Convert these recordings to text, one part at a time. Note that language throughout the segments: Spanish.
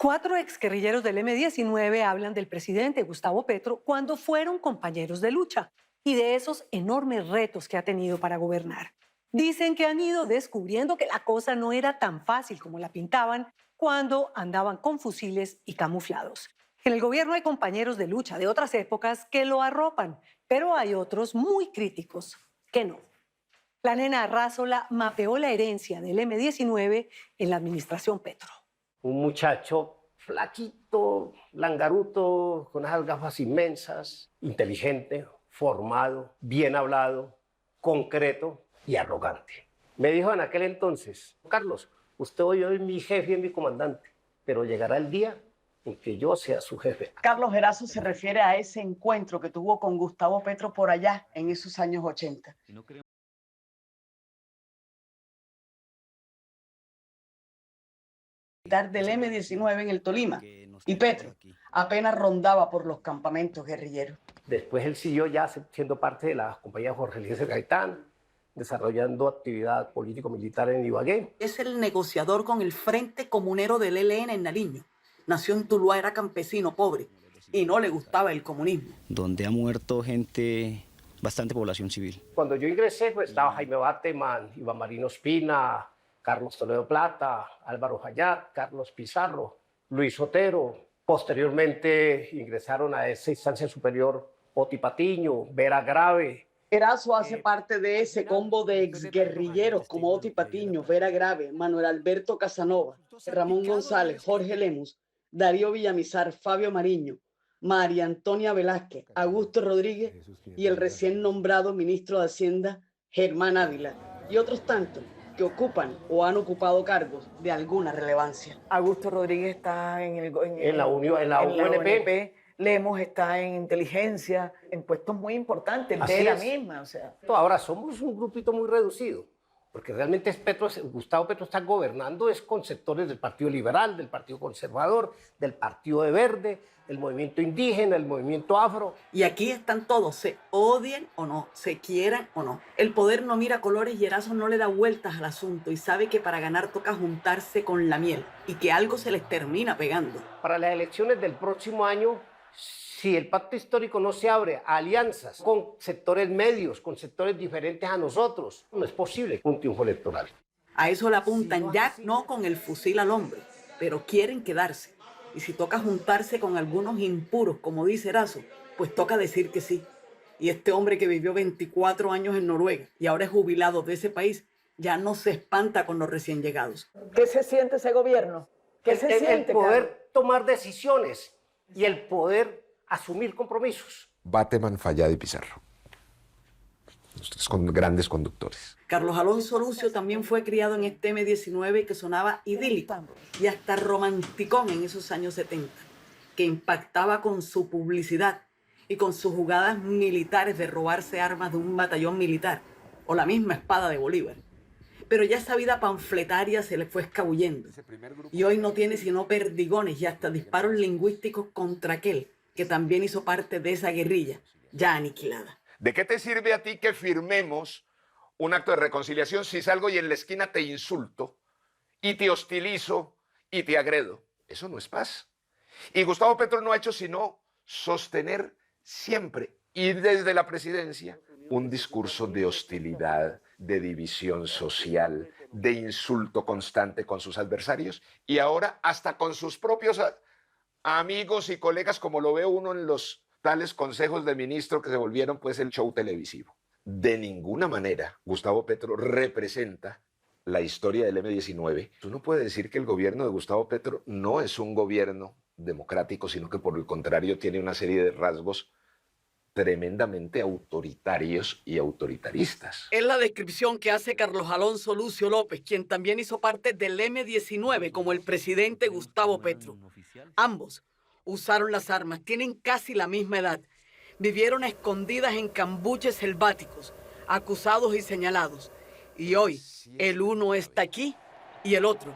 4 exguerrilleros del M-19 hablan del presidente Gustavo Petro cuando fueron compañeros de lucha y de esos enormes retos que ha tenido para gobernar. Dicen que han ido descubriendo que la cosa no era tan fácil como la pintaban cuando andaban con fusiles y camuflados. En el gobierno hay compañeros de lucha de otras épocas que lo arropan, pero hay otros muy críticos que no. La nena Arrázola mapeó la herencia del M-19 en la administración Petro. Un muchacho flaquito, langaruto, con unas gafas inmensas, inteligente, formado, bien hablado, concreto y arrogante. Me dijo en aquel entonces: Carlos, usted hoy es mi jefe y mi comandante, pero llegará el día en que yo sea su jefe. Carlos Erazo se refiere a ese encuentro que tuvo con Gustavo Petro por allá en esos años 80. Del M-19 en el Tolima, y Petro apenas rondaba por los campamentos guerrilleros. Después él siguió ya siendo parte de la compañía Jorge Eliezer Gaitán, desarrollando actividad político-militar en Ibagué. Es el negociador con el Frente Comunero del ELN en Nariño. Nació en Tuluá, era campesino pobre y no le gustaba el comunismo. Donde ha muerto gente, bastante población civil. Cuando yo ingresé, pues estaba Jaime Bateman, Iván Marino Espina, Carlos Toledo Plata, Álvaro Hayat, Carlos Pizarro, Luis Otero. Posteriormente ingresaron a esa instancia superior Oti Patiño, Vera Grave. Erazo hace parte de ese combo de exguerrilleros como Oti Patiño, Vera Grave, Manuel Alberto Casanova, Ramón González, Jorge Lemus, Darío Villamizar, Fabio Mariño, María Antonia Velázquez, Augusto Rodríguez y el recién nombrado ministro de Hacienda, Germán Ávila, y otros tantos que ocupan o han ocupado cargos de alguna relevancia. Augusto Rodríguez está en la UNP. Lemos está en inteligencia, en puestos muy importantes, Vera misma. O sea. Ahora somos un grupito muy reducido, porque realmente Gustavo Petro está gobernando con sectores del Partido Liberal, del Partido Conservador, del Partido de Verde, del movimiento indígena, del movimiento afro. Y aquí están todos, se odien o no, se quieran o no. El poder no mira colores y Erazo no le da vueltas al asunto y sabe que para ganar toca juntarse con la miel y que algo se les termina pegando. Para las elecciones del próximo año, si el pacto histórico no se abre a alianzas con sectores medios, con sectores diferentes a nosotros, no es posible un triunfo electoral. A eso le apuntan ya no con el fusil al hombro, pero quieren quedarse. Y si toca juntarse con algunos impuros, como dice Erazo, pues toca decir que sí. Y este hombre que vivió 24 años en Noruega y ahora es jubilado de ese país, ya no se espanta con los recién llegados. ¿Qué se siente ese gobierno? ¿Qué se siente, el poder tomar decisiones y el poder asumir compromisos. Bateman, Fallada y Pizarro. Ustedes con grandes conductores. Carlos Alonso Lucio también fue criado en este M-19 que sonaba idílico y hasta romanticón en esos años 70, que impactaba con su publicidad y con sus jugadas militares de robarse armas de un batallón militar o la misma espada de Bolívar. Pero ya esa vida panfletaria se le fue escabullendo y hoy no tiene sino perdigones y hasta disparos lingüísticos contra aquel que también hizo parte de esa guerrilla ya aniquilada. ¿De qué te sirve a ti que firmemos un acto de reconciliación si salgo y en la esquina te insulto y te hostilizo y te agredo? Eso no es paz. Y Gustavo Petro no ha hecho sino sostener siempre y desde la presidencia un discurso de hostilidad, de división social, de insulto constante con sus adversarios y ahora hasta con sus propios amigos y colegas, como lo ve uno en los tales consejos de ministro que se volvieron pues el show televisivo. De ninguna manera Gustavo Petro representa la historia del M-19. Tú no puedes decir que el gobierno de Gustavo Petro no es un gobierno democrático, sino que por el contrario tiene una serie de rasgos tremendamente autoritarios y autoritaristas. Es la descripción que hace Carlos Alonso Lucio López, quien también hizo parte del M-19 como el presidente Gustavo Petro. Ambos usaron las armas, tienen casi la misma edad, vivieron a escondidas en cambuches selváticos, acusados y señalados. Y hoy el uno está aquí y el otro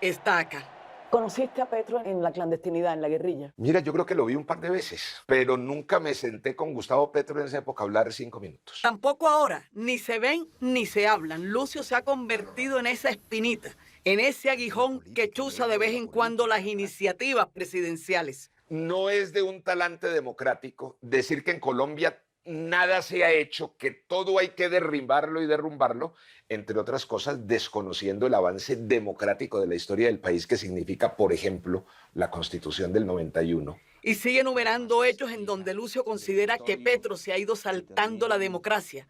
está acá. ¿Conociste a Petro en la clandestinidad, en la guerrilla? Mira, yo creo que lo vi un par de veces, pero nunca me senté con Gustavo Petro en esa época a hablar 5 minutos. Tampoco ahora, ni se ven ni se hablan. Lucio se ha convertido en esa espinita, en ese aguijón que chuza de vez en cuando las iniciativas presidenciales. No es de un talante democrático decir que en Colombia nada se ha hecho, que todo hay que derribarlo y derrumbarlo, entre otras cosas, desconociendo el avance democrático de la historia del país que significa, por ejemplo, la Constitución del 91. Y sigue enumerando hechos en donde Lucio considera que Petro se ha ido saltando la democracia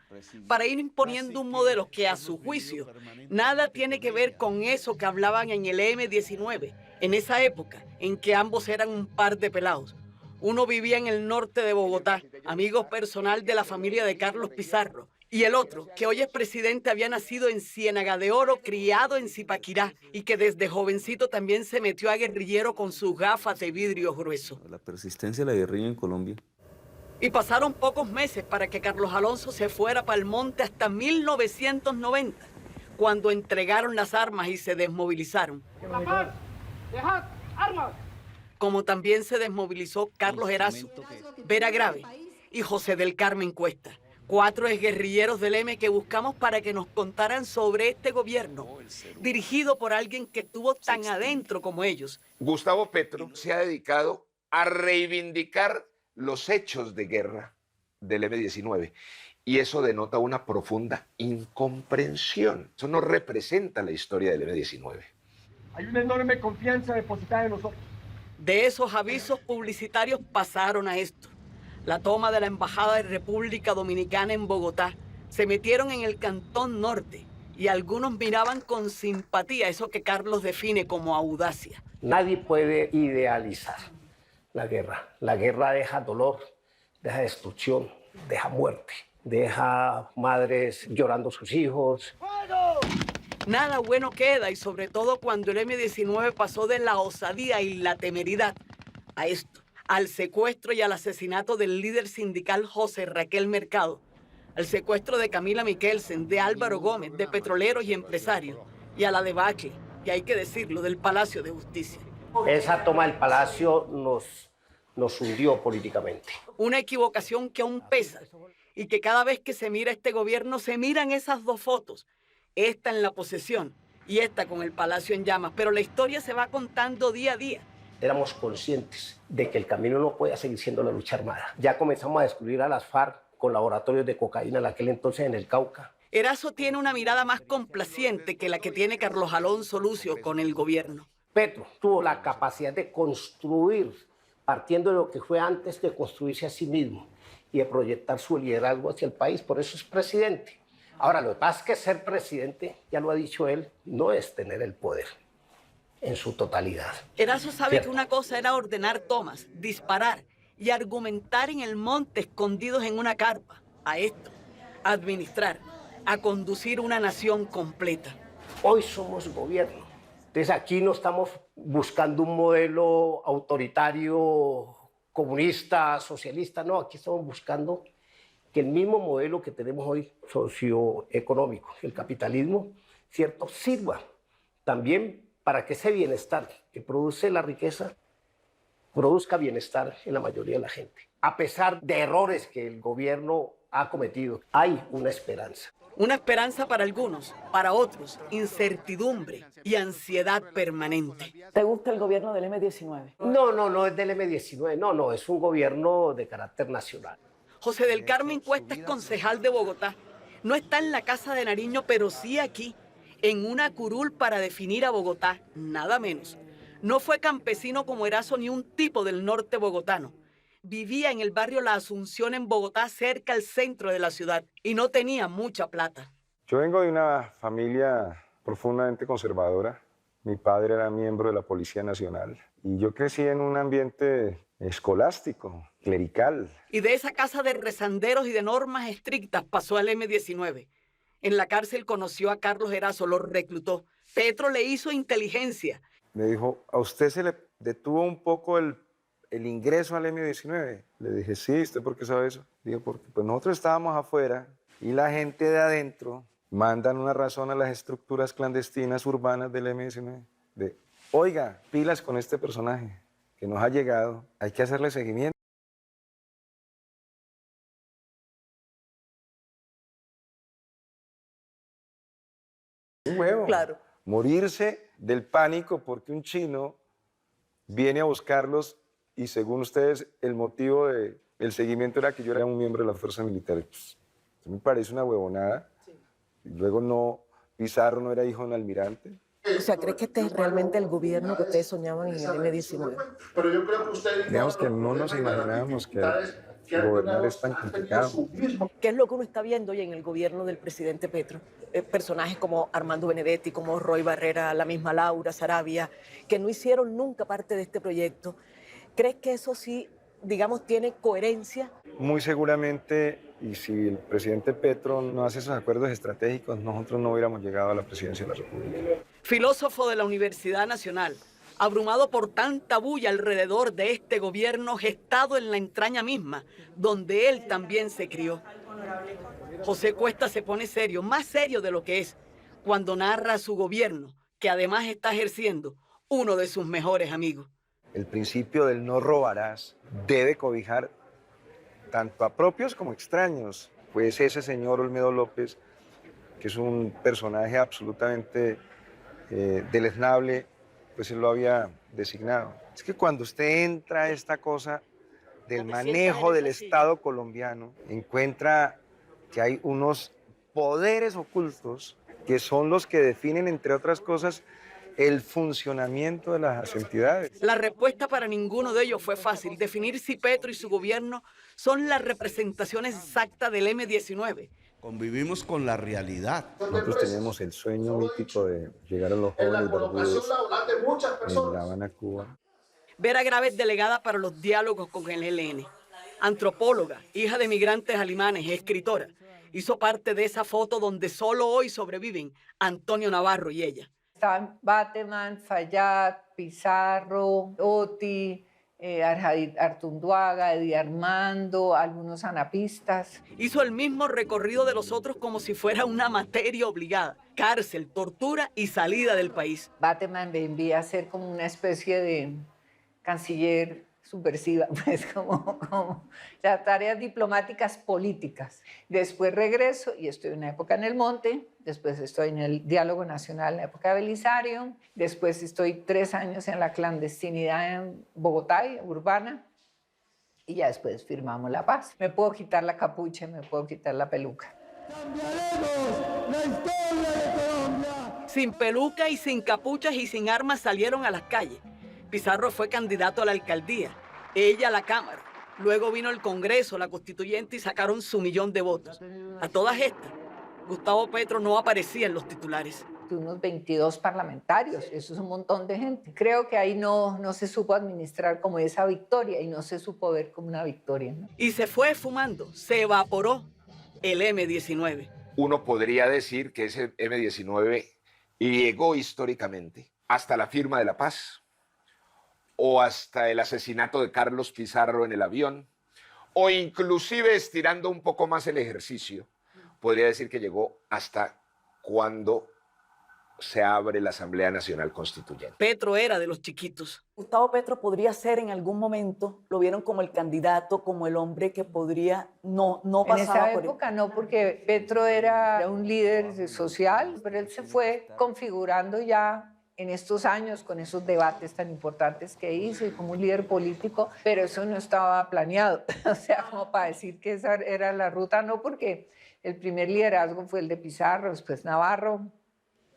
para ir imponiendo un modelo que, a su juicio, nada tiene que ver con eso que hablaban en el M-19, en esa época en que ambos eran un par de pelados. Uno vivía en el norte de Bogotá, amigo personal de la familia de Carlos Pizarro, y el otro, que hoy es presidente, había nacido en Ciénaga de Oro, criado en Zipaquirá, y que desde jovencito también se metió a guerrillero con sus gafas de vidrio grueso. La persistencia de la guerrilla en Colombia. Y pasaron pocos meses para que Carlos Alonso se fuera para el monte hasta 1990, cuando entregaron las armas y se desmovilizaron. ¡Dejad armas! Como también se desmovilizó Carlos Erazo, Vera Grave y José del Carmen Cuesta, 4 exguerrilleros del M que buscamos para que nos contaran sobre este gobierno, dirigido por alguien que estuvo tan adentro como ellos. Gustavo Petro se ha dedicado a reivindicar los hechos de guerra del M-19 y eso denota una profunda incomprensión. Eso no representa la historia del M-19. Hay una enorme confianza depositada en nosotros. De esos avisos publicitarios pasaron a esto. La toma de la Embajada de República Dominicana en Bogotá. Se metieron en el Cantón Norte y algunos miraban con simpatía eso que Carlos define como audacia. Nadie puede idealizar la guerra. La guerra deja dolor, deja destrucción, deja muerte, deja madres llorando a sus hijos. Nada bueno queda, y sobre todo cuando el M-19 pasó de la osadía y la temeridad a esto, al secuestro y al asesinato del líder sindical José Raquel Mercado, al secuestro de Camila Miquelsen, de Álvaro Gómez, de petroleros y empresarios, y a la debacle, y hay que decirlo, del Palacio de Justicia. Esa toma del Palacio nos hundió políticamente. Una equivocación que aún pesa, y que cada vez que se mira este gobierno se miran esas dos fotos, esta en la posesión y esta con el Palacio en llamas, pero la historia se va contando día a día. Éramos conscientes de que el camino no podía seguir siendo la lucha armada. Ya comenzamos a descubrir a las FARC con laboratorios de cocaína en aquel entonces en el Cauca. Erazo tiene una mirada más complaciente que la que tiene Carlos Alonso Lucio con el gobierno. Petro tuvo la capacidad de construir, partiendo de lo que fue antes de construirse a sí mismo y de proyectar su liderazgo hacia el país, por eso es presidente. Ahora, lo que pasa es que ser presidente, ya lo ha dicho él, no es tener el poder en su totalidad. Erazo sabe ¿Cierto? que una cosa era ordenar tomas, disparar y argumentar en el monte escondidos en una carpa. A esto, administrar, a conducir una nación completa. Hoy somos gobierno. Entonces aquí no estamos buscando un modelo autoritario, comunista, socialista, no, aquí estamos buscando que el mismo modelo que tenemos hoy socioeconómico, el capitalismo, ¿cierto?, sirva también para que ese bienestar que produce la riqueza produzca bienestar en la mayoría de la gente. A pesar de errores que el gobierno ha cometido, hay una esperanza. Una esperanza para algunos, para otros, incertidumbre y ansiedad permanente. ¿Te gusta el gobierno del M-19? No es del M-19, no, es un gobierno de carácter nacional. José del Carmen Cuesta es concejal de Bogotá. No está en la Casa de Nariño, pero sí aquí, en una curul para definir a Bogotá, nada menos. No fue campesino como Erazo ni un tipo del norte bogotano. Vivía en el barrio La Asunción en Bogotá, cerca al centro de la ciudad, y no tenía mucha plata. Yo vengo de una familia profundamente conservadora. Mi padre era miembro de la Policía Nacional y yo crecí en un ambiente escolástico, clerical. Y de esa casa de rezanderos y de normas estrictas pasó al M-19. En la cárcel conoció a Carlos Erazo, lo reclutó. Petro le hizo inteligencia. Me dijo, ¿a usted se le detuvo un poco el ingreso al M-19? Le dije, sí, ¿usted por qué sabe eso? Dijo, porque pues nosotros estábamos afuera y la gente de adentro mandan una razón a las estructuras clandestinas urbanas del M-19 de oiga, pilas con este personaje que nos ha llegado, hay que hacerle seguimiento. Un huevo. Claro. Morirse del pánico porque un chino viene a buscarlos y según ustedes el motivo del seguimiento era que yo era un miembro de las fuerzas militares. Pues, me parece una huevonada. Sí. Luego no, Pizarro no era hijo de un almirante. O sea, ¿cree que este es realmente el gobierno que ustedes soñaban en el M-19? Pero yo creo que ustedes... Digamos que no nos imaginábamos que gobernar es tan complicado. ¿Qué es lo que uno está viendo hoy en el gobierno del presidente Petro? Personajes como Armando Benedetti, como Roy Barrera, la misma Laura Sarabia, que no hicieron nunca parte de este proyecto. ¿Crees que eso sí, digamos, tiene coherencia? Muy seguramente, y si el presidente Petro no hace esos acuerdos estratégicos, nosotros no hubiéramos llegado a la presidencia de la República. Filósofo de la Universidad Nacional, abrumado por tanta bulla alrededor de este gobierno gestado en la entraña misma, donde él también se crió. José Cuesta se pone serio, más serio de lo que es, cuando narra su gobierno, que además está ejerciendo uno de sus mejores amigos. El principio del no robarás debe cobijar tanto a propios como extraños. Pues ese señor Olmedo López, que es un personaje absolutamente deleznable, pues él lo había designado. Es que cuando usted entra a esta cosa del manejo del Estado colombiano, encuentra que hay unos poderes ocultos que son los que definen, entre otras cosas, el funcionamiento de las entidades. La respuesta para ninguno de ellos fue fácil. Definir si Petro y su gobierno son la representación exacta del M-19. Convivimos con la realidad. Nosotros teníamos el sueño mítico de llegar a los jóvenes barbudos en La Habana, Cuba. Vera Graves, delegada para los diálogos con el ELN. Antropóloga, hija de migrantes alemanes, escritora. Hizo parte de esa foto donde solo hoy sobreviven Antonio Navarro y ella. Estaban Bateman, Fayad, Pizarro, Oti, Artunduaga, Eddie Armando, algunos anapistas. Hizo el mismo recorrido de los otros como si fuera una materia obligada. Cárcel, tortura y salida del país. Bateman me envía a ser como una especie de canciller subversiva, pues como las tareas diplomáticas políticas. Después regreso y estoy una época en el monte, después estoy en el Diálogo Nacional en la época de Belisario, después estoy 3 años en la clandestinidad en Bogotá, urbana, y ya después firmamos la paz. Me puedo quitar la capucha, me puedo quitar la peluca. ¡Cambiaremos la historia de Colombia! Sin peluca y sin capuchas y sin armas salieron a las calles. Pizarro fue candidato a la alcaldía, ella a la Cámara. Luego vino el Congreso, la Constituyente y sacaron su 1.000.000 de votos. A todas estas, Gustavo Petro no aparecía en los titulares. Unos 22 parlamentarios, eso es un montón de gente. Creo que ahí no se supo administrar como esa victoria y no se supo ver como una victoria, ¿no? Y se fue fumando, se evaporó el M-19. Uno podría decir que ese M-19 llegó históricamente hasta la firma de la paz, o hasta el asesinato de Carlos Pizarro en el avión, o inclusive estirando un poco más el ejercicio, podría decir que llegó hasta cuando se abre la Asamblea Nacional Constituyente. Petro era de los chiquitos. Gustavo Petro podría ser en algún momento, lo vieron como el candidato, como el hombre que podría no pasaba en esa época no, porque Petro era un líder social, pero él se fue configurando ya en estos años con esos debates tan importantes que hizo y como un líder político, pero eso no estaba planeado, o sea, como para decir que esa era la ruta, no, porque el primer liderazgo fue el de Pizarro, después Navarro.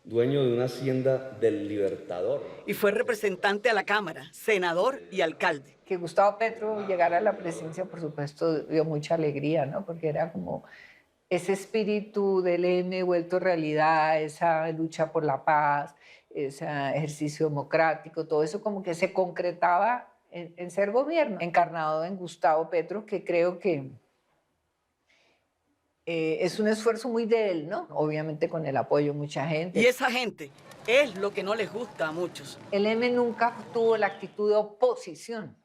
Dueño de una hacienda del Libertador. Y fue representante a la Cámara, senador y alcalde. Que Gustavo Petro llegara a la presidencia, por supuesto, dio mucha alegría, ¿no? Porque era como ese espíritu del M vuelto realidad, esa lucha por la paz, ese ejercicio democrático, todo eso como que se concretaba en ser gobierno, encarnado en Gustavo Petro, que creo que es un esfuerzo muy de él, ¿no? Obviamente con el apoyo de mucha gente. Y esa gente es lo que no les gusta a muchos. El M nunca tuvo la actitud de oposición,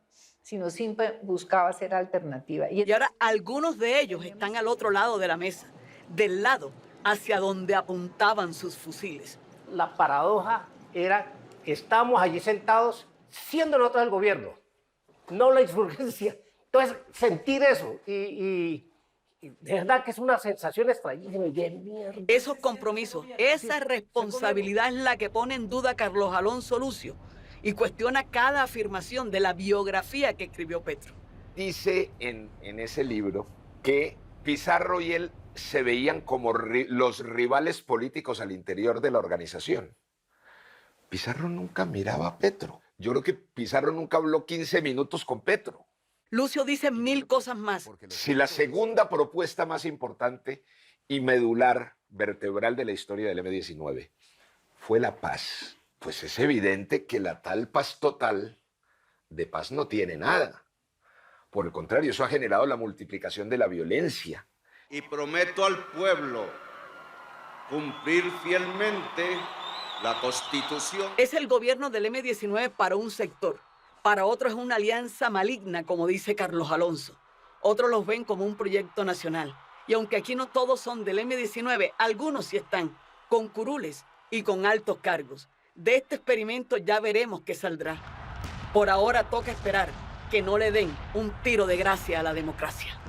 sino siempre buscaba ser alternativa. Y ahora algunos de ellos están al otro lado de la mesa, del lado hacia donde apuntaban sus fusiles. La paradoja era Estamos allí sentados, siendo nosotros el gobierno, no la insurgencia. Entonces, sentir eso y de verdad que es una sensación extrañísima. Esos compromisos, esa responsabilidad es la que pone en duda a Carlos Alonso Lucio y cuestiona cada afirmación de la biografía que escribió Petro. Dice en ese libro que Pizarro y él se veían como los rivales políticos al interior de la organización. Pizarro nunca miraba a Petro. Yo creo que Pizarro nunca habló 15 minutos con Petro. Lucio dice 1000 cosas más. Si la segunda propuesta más importante y medular, vertebral de la historia del M-19 fue la paz, pues es evidente que la tal paz total de paz no tiene nada. Por el contrario, eso ha generado la multiplicación de la violencia. Y prometo al pueblo cumplir fielmente la Constitución. Es el gobierno del M-19 para un sector. Para otros es una alianza maligna, como dice Carlos Alonso. Otros los ven como un proyecto nacional. Y aunque aquí no todos son del M-19, algunos sí están, con curules y con altos cargos. De este experimento ya veremos qué saldrá. Por ahora toca esperar que no le den un tiro de gracia a la democracia.